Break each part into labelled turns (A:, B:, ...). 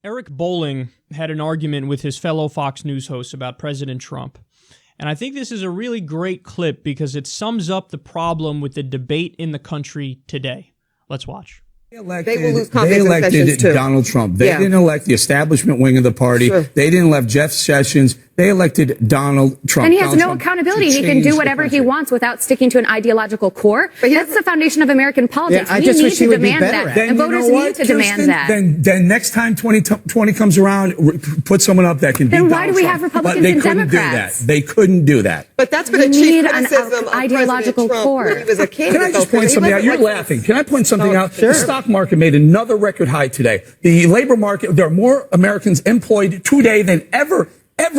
A: Eric Bolling had an argument with his fellow Fox News hosts about President Trump. And I think this is a really great clip because it sums up the problem with the debate in the country today. Let's watch.
B: They elected Donald Trump. They didn't elect the establishment wing of the party. Sure. They didn't elect Jeff Sessions. They elected Donald Trump.
C: And he has no accountability. He can do whatever he wants without sticking to an ideological core. But that's the foundation of American politics.
B: Yeah,
C: we need to demand that. And voters need to demand that.
B: Then next time 2020 comes around, put someone up that can beat Donald Trump.
C: Then why do we have Republicans and Democrats?
B: They couldn't do that.
D: But that's been a chief criticism of
C: ideological core.
D: When he was a candidate.
B: Can I just point something out? You're laughing. Can I point something out? Sure. The stock market made another record high today. The labor market, there are more Americans employed today than ever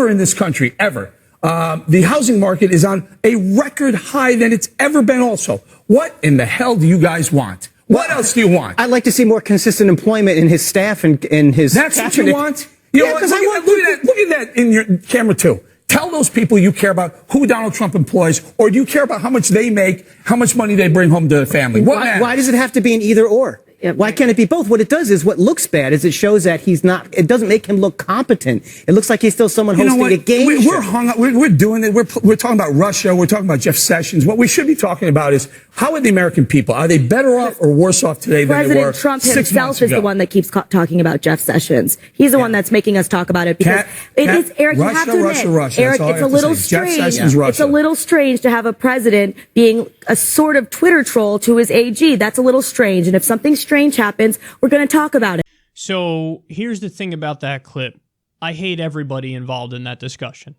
B: in this country, ever. The housing market is on a record high than it's ever been also. What in the hell do you guys want? What else do you want?
E: I'd like to see more consistent employment in his staff and in his
B: That's what you want? You know, look at that in your camera too. Tell those people you care about who Donald Trump employs, or do you care about how much they make, how much money they bring home to the family?
E: Why does it have to be an either or? Why can't it be both? What it does is, what looks bad is it shows that he's not, it doesn't make him look competent. It looks like he's still someone hosting a game show.
B: We're hung up. We're doing it. We're talking about Russia. We're talking about Jeff Sessions. What we should be talking about is, how are the American people? Are they better off or worse off today than they were 6 months ago?
F: President Trump himself is the one that keeps talking about Jeff Sessions. He's the one that's making us talk about it because Eric, you have to admit, Eric, it's a little strange. It's a little strange to have a president being a sort of Twitter troll to his AG. That's a little strange. And if something strange happens, we're going to talk about it.
A: So here's the thing about that clip. I hate everybody involved in that discussion.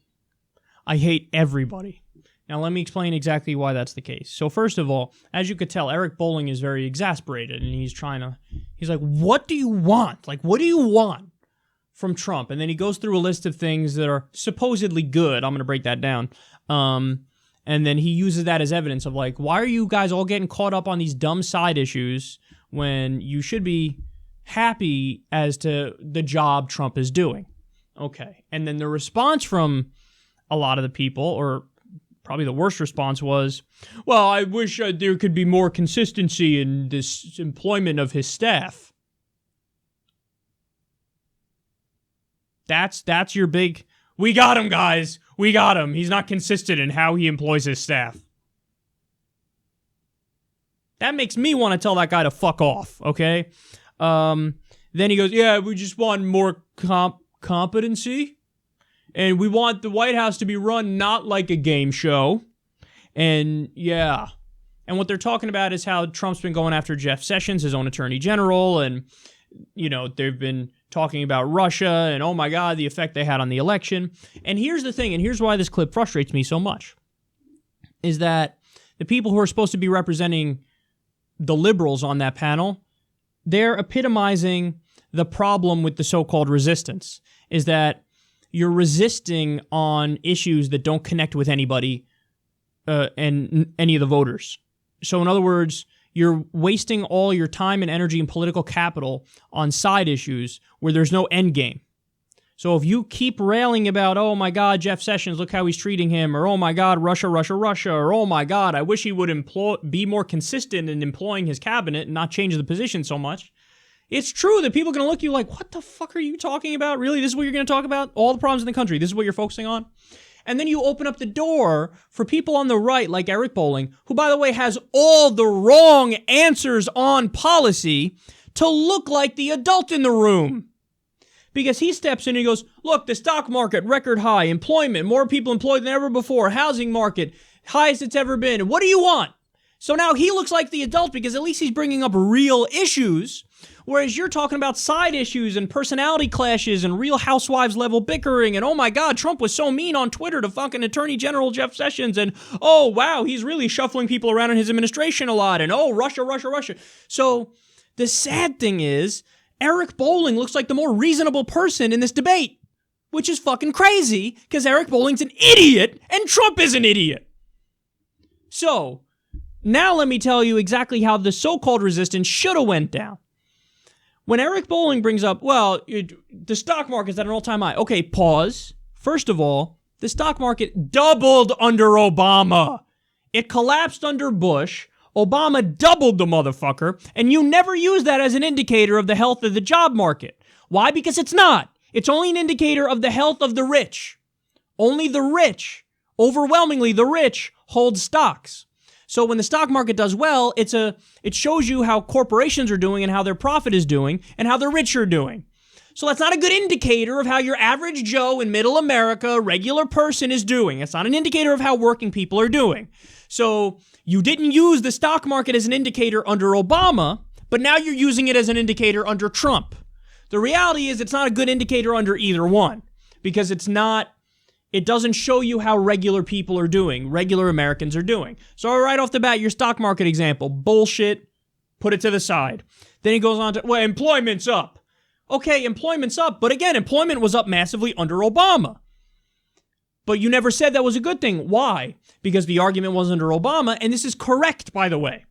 A: I hate everybody. Now, let me explain exactly why that's the case. So first of all, as you could tell, Eric Bolling is very exasperated, and he's like, what do you want? Like, what do you want from Trump? And then he goes through a list of things that are supposedly good. I'm going to break that down. And then he uses that as evidence of, like, why are you guys all getting caught up on these dumb side issues when you should be happy as to the job Trump is doing? Okay. And then the response from a lot of the people, or probably the worst response, was, well, I wish there could be more consistency in this employment of his staff. That's your big, we got him, guys. We got him. He's not consistent in how he employs his staff. That makes me want to tell that guy to fuck off, okay? Then he goes, yeah, we just want more competency. And we want the White House to be run not like a game show. And yeah. And what they're talking about is how Trump's been going after Jeff Sessions, his own attorney general. And, you know, they've been talking about Russia and, oh my God, the effect they had on the election. And here's the thing, and here's why this clip frustrates me so much, is that the people who are supposed to be representing the liberals on that panel, they're epitomizing the problem with the so-called resistance, is that you're resisting on issues that don't connect with anybody and any of the voters. So in other words, you're wasting all your time and energy and political capital on side issues where there's no end game. So if you keep railing about, oh my God, Jeff Sessions, look how he's treating him, or oh my God, Russia, or oh my God, I wish he would be more consistent in employing his cabinet and not change the position so much, it's true that people are going to look at you like, what the fuck are you talking about? Really? This is what you're going to talk about? All the problems in the country. This is what you're focusing on? And then you open up the door for people on the right, like Eric Bolling, who, by the way, has all the wrong answers on policy, to look like the adult in the room. Because he steps in and he goes, look, the stock market, record high, employment, more people employed than ever before, housing market, highest it's ever been. What do you want? So now he looks like the adult because at least he's bringing up real issues, whereas you're talking about side issues and personality clashes and Real Housewives level bickering and, oh my God, Trump was so mean on Twitter to fucking Attorney General Jeff Sessions, and, oh wow, he's really shuffling people around in his administration a lot, and oh, Russia. So the sad thing is, Eric Bolling looks like the more reasonable person in this debate, which is fucking crazy because Eric Bolling's an idiot and Trump is an idiot. So now let me tell you exactly how the so-called resistance should have went down. When Eric Bolling brings up, well, the stock market's at an all-time high. Okay, pause. First of all, the stock market doubled under Obama. It collapsed under Bush. Obama doubled the motherfucker, and you never use that as an indicator of the health of the job market. Why? Because it's not. It's only an indicator of the health of the rich. Only the rich, overwhelmingly the rich, hold stocks. So when the stock market does well, it shows you how corporations are doing and how their profit is doing and how the rich are doing. So that's not a good indicator of how your average Joe in middle America, regular person, is doing. It's not an indicator of how working people are doing. So you didn't use the stock market as an indicator under Obama, but now you're using it as an indicator under Trump. The reality is it's not a good indicator under either one, because it doesn't show you how regular people are doing, regular Americans are doing. So right off the bat, your stock market example, bullshit, put it to the side. Then he goes on to, well, employment's up. Okay, employment's up, but again, employment was up massively under Obama. But you never said that was a good thing. Why? Because the argument was under Obama, and this is correct, by the way.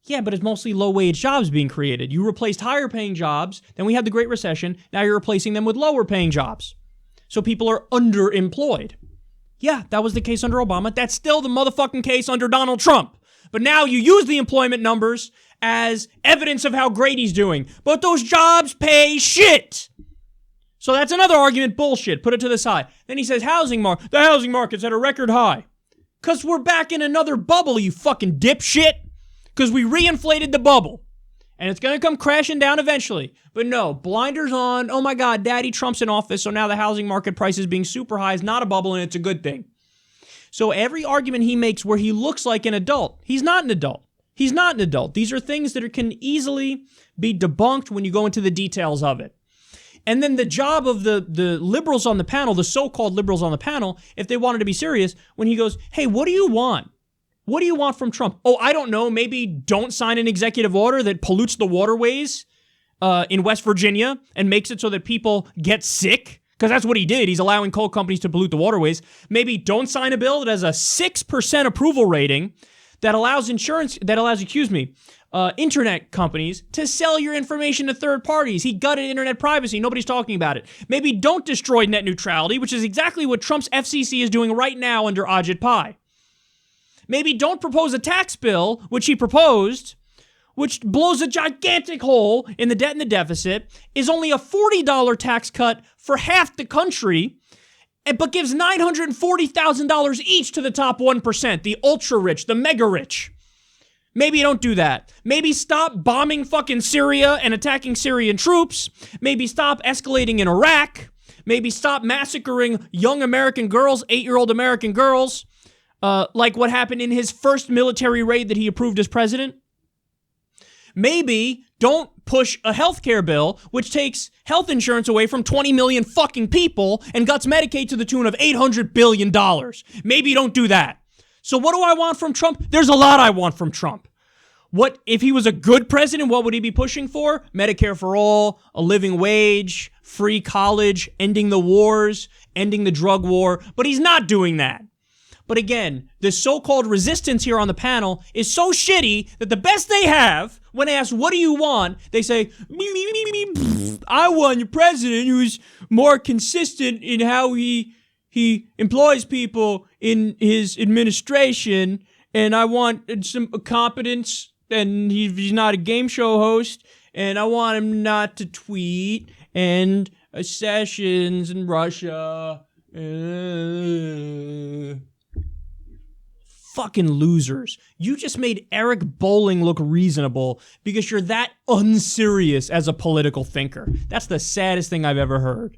A: Yeah, but it's mostly low-wage jobs being created. You replaced higher-paying jobs, then we had the Great Recession, now you're replacing them with lower-paying jobs. So people are underemployed. Yeah, that was the case under Obama. That's still the motherfucking case under Donald Trump. But now you use the employment numbers as evidence of how great he's doing. But those jobs pay shit. So that's another argument, bullshit. Put it to the side. Then he says the housing market's at a record high. Because we're back in another bubble, you fucking dipshit. Because we reinflated the bubble. And it's going to come crashing down eventually. But no, blinders on. Oh my God, Daddy Trump's in office, so now the housing market prices being super high is not a bubble and it's a good thing. So every argument he makes where he looks like an adult, he's not an adult. He's not an adult. These are things that can easily be debunked when you go into the details of it. And then the job of the liberals on the panel, the so-called liberals on the panel, if they wanted to be serious, when he goes, hey, what do you want? What do you want from Trump? Oh, I don't know. Maybe don't sign an executive order that pollutes the waterways in West Virginia and makes it so that people get sick. Because that's what he did. He's allowing coal companies to pollute the waterways. Maybe don't sign a bill that has a 6% approval rating that allows internet companies to sell your information to third parties. He gutted internet privacy. Nobody's talking about it. Maybe don't destroy net neutrality, which is exactly what Trump's FCC is doing right now under Ajit Pai. Maybe don't propose a tax bill, which he proposed, which blows a gigantic hole in the debt and the deficit, is only a $40 tax cut for half the country, but gives $940,000 each to the top 1%, the ultra-rich, the mega-rich. Maybe you don't do that. Maybe stop bombing fucking Syria and attacking Syrian troops. Maybe stop escalating in Iraq. Maybe stop massacring young American girls, 8-year-old American girls, like what happened in his first military raid that he approved as president. Maybe don't push a healthcare bill which takes health insurance away from 20 million fucking people and guts Medicaid to the tune of $800 billion. Maybe don't do that. So what do I want from Trump? There's a lot I want from Trump. What if he was a good president, what would he be pushing for? Medicare for all, a living wage, free college, ending the wars, ending the drug war, but he's not doing that. But again, the so-called resistance here on the panel is so shitty that the best they have, when asked, what do you want? They say, I want a president who's more consistent in how he employs people in his administration, and I want some competence, and he's not a game show host, and I want him not to tweet, and sessions in Russia. Fucking losers. You just made Eric Bolling look reasonable because you're that unserious as a political thinker. That's the saddest thing I've ever heard.